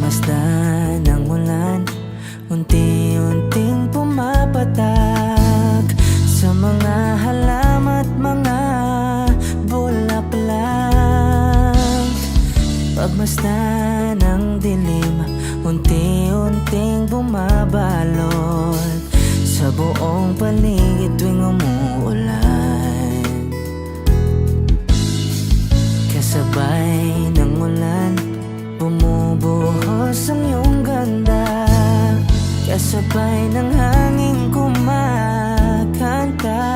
Pagmasdan ng ulan, unti-unting pumapatak sa mga halaman at mga bulaklak. Pagmasdan ng dilim, unti-unting bumabalot sa buong paligid tuwing umuulan. Kasabay ng ulan, bumubuhos ang iyong ganda. Kasabay ng hangin kumakanta.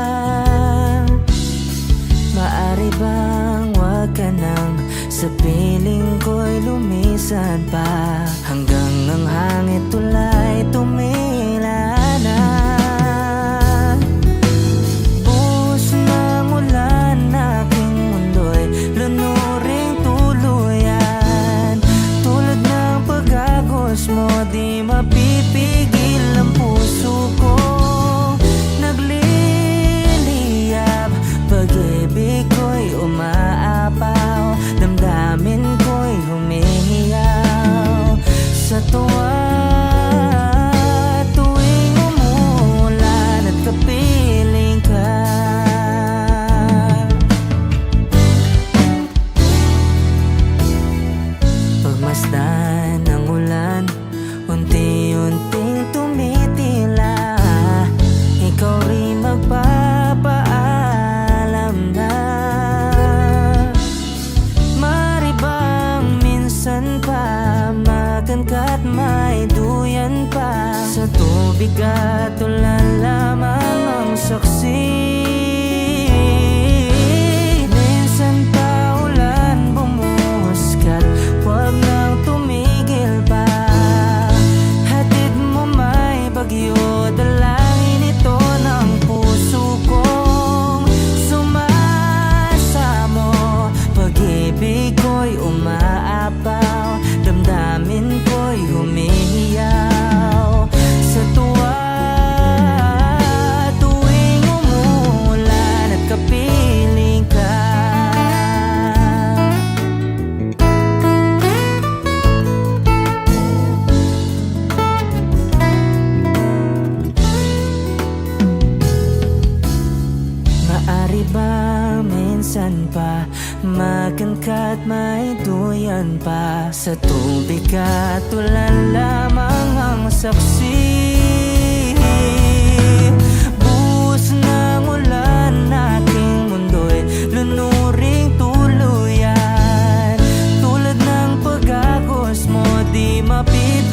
Maari bang wag ka nang sa piling ko'y lumisan pa, hanggang ang hangin tulay tumila na. Buhos ng ulan, aking mundo'y lunuring tuluyan. Tulad ng pag-agos mo, di mapipigil ang puso ko. Nagliliyab, pag-ibig ko'y umaapaw, damdamin ko'y humihiyaw sa tuwa. Tuwing umulan at kapiling ka, pagmasdan ng ulan, unti-unting tumitila. Ikaw rin magpapaalam na. Mari bang minsan pa magan ka't may duyan pa, sa tubig at ulan lamang ang saksi. Minsan pa ulan bumuhos ka't wag nang tumigil pa. Hatid mo may bagyo, dalangin ito ng puso kong sumasamo. Pag-ibig ko'y umaapaw, damdamin ko'y humihiyaw sa tuwa. Tuwing umulan at kapiling ka, maari ba minsan pa magan ka't may duyan pa, sa tubig at ulan lamang ang saksi. Buhos ng ulan, aking mundo'y lunuring tuluyan. Tulad ng pag-agos mo, di mapipigil